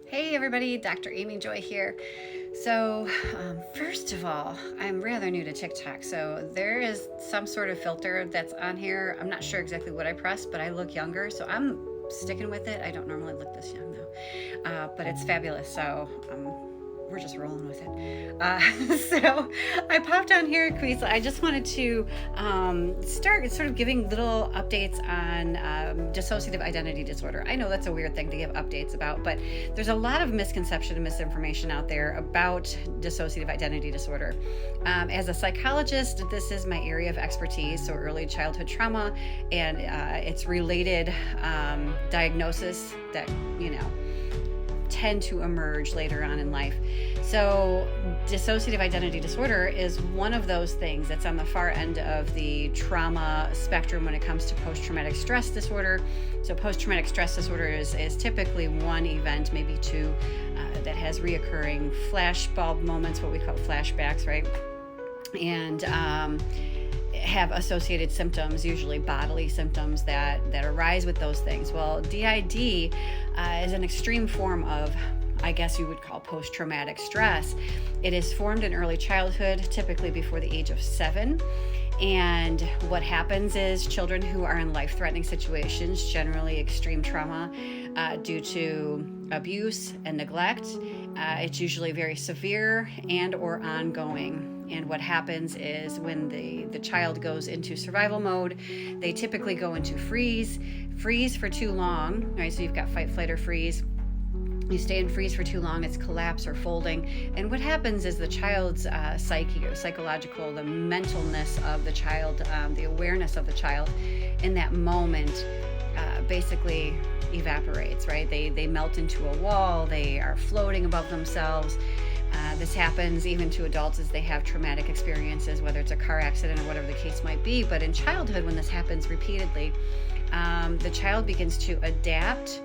Hey everybody, Dr. Amy Joy here. So, first of all, I'm rather new to TikTok, so there is some sort of filter that's on here. I'm not sure exactly what I pressed, but I look younger, so I'm sticking with it. I don't normally look this young though, but it's fabulous, so we're just rolling with it. So I popped on here, Quiz. I just wanted to start sort of giving little updates on dissociative identity disorder. I know that's a weird thing to give updates about, but there's a lot of misconception and misinformation out there about dissociative identity disorder. As a psychologist, this is my area of expertise, so early childhood trauma and its related diagnosis that, tend to emerge later on in life. So dissociative identity disorder is one of those things that's on the far end of the trauma spectrum when it comes to post-traumatic stress disorder. So post-traumatic stress disorder is typically one event, maybe two, that has reoccurring flashbulb moments, what we call flashbacks, right? And have associated symptoms, usually bodily symptoms that arise with those things. Well, DID is an extreme form of, I guess you would call, post-traumatic stress. It is formed in early childhood, typically before the age of 7. And what happens is children who are in life-threatening situations, generally extreme trauma due to abuse and neglect, it's usually very severe and or ongoing. And what happens is when the child goes into survival mode, they typically go into freeze for too long, right? So you've got fight, flight, or freeze. You stay in freeze for too long, it's collapse or folding. And what happens is the child's psyche or psychological, the mentalness of the child, the awareness of the child in that moment basically evaporates, right? They melt into a wall, they are floating above themselves. This happens even to adults as they have traumatic experiences, whether it's a car accident or whatever the case might be. But in childhood, when this happens repeatedly, the child begins to adapt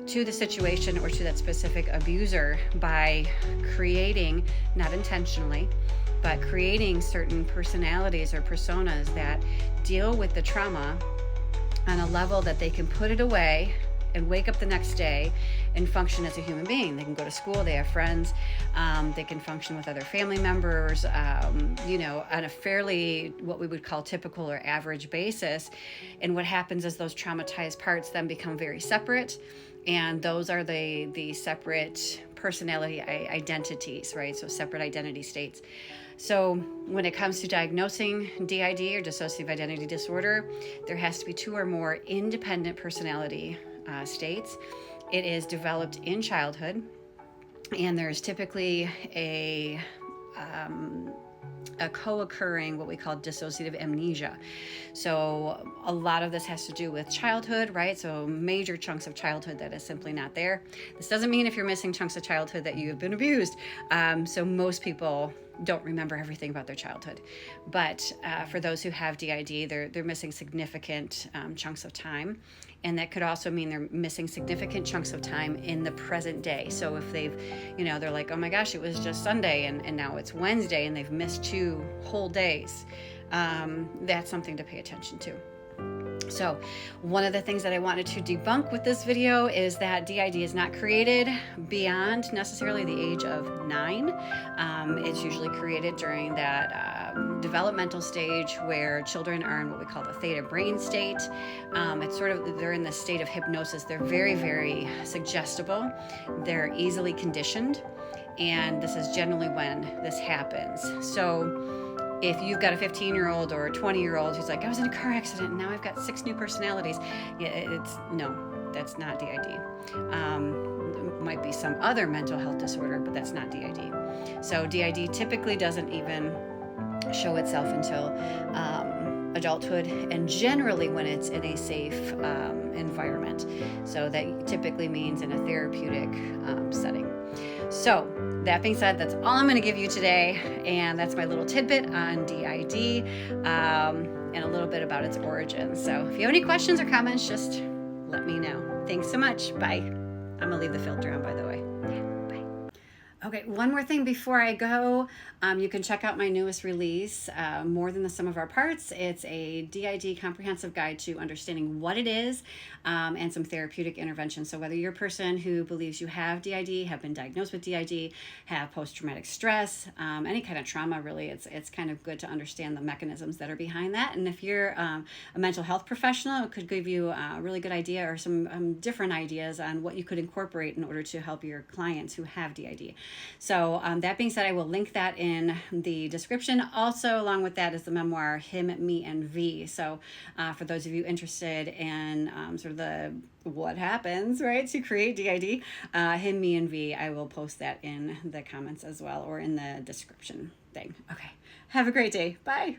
to the situation or to that specific abuser by creating, not intentionally, but creating certain personalities or personas that deal with the trauma on a level that they can put it away and wake up the next day and function as a human being. They can go to school, they have friends, they can function with other family members, on a fairly, what we would call typical or average basis. And what happens is those traumatized parts then become very separate, and those are the separate personality identities, right? So separate identity states. So when it comes to diagnosing DID or dissociative identity disorder, there has to be 2 or more independent personality states. It is developed in childhood, and there's typically a co-occurring, what we call dissociative amnesia. So a lot of this has to do with childhood, right? So major chunks of childhood that is simply not there. This doesn't mean if you're missing chunks of childhood that you have been abused. So most people don't remember everything about their childhood. But for those who have DID, they're missing significant chunks of time. And that could also mean they're missing significant chunks of time in the present day. So if they've, they're like, oh my gosh, it was just Sunday and now it's Wednesday and they've missed 2 whole days, that's something to pay attention to. So one of the things that I wanted to debunk with this video is that DID is not created beyond necessarily the age of 9. It's usually created during that developmental stage where children are in what we call the theta brain state. It's sort of, they're in the state of hypnosis. They're very, very suggestible. They're easily conditioned. And this is generally when this happens. So if you've got a 15-year-old or a 20-year-old who's like, I was in a car accident and now I've got 6 new personalities. Yeah, no, that's not DID. It might be some other mental health disorder, but that's not DID. So DID typically doesn't even show itself until adulthood, and generally when it's in a safe environment. So that typically means in a therapeutic setting. So that being said, that's all I'm going to give you today, and that's my little tidbit on DID and a little bit about its origins. So if you have any questions or comments, just let me know. Thanks so much. Bye. I'm going to leave the filter on, by the way. Yeah, bye. Okay, one more thing before I go. You can check out my newest release, More Than the Sum of Our Parts. It's a DID comprehensive guide to understanding what it is, and some therapeutic interventions. So whether you're a person who believes you have DID, have been diagnosed with DID, have post-traumatic stress, any kind of trauma, really, it's kind of good to understand the mechanisms that are behind that. And if you're a mental health professional, it could give you a really good idea or some different ideas on what you could incorporate in order to help your clients who have DID. So that being said, I will link that in the description. Also, along with that is the memoir, Him, Me, and V. So for those of you interested in sort of the what happens, right, to create DID, Him, Me, and V, I will post that in the comments as well, or in the description thing. Okay, have a great day. Bye.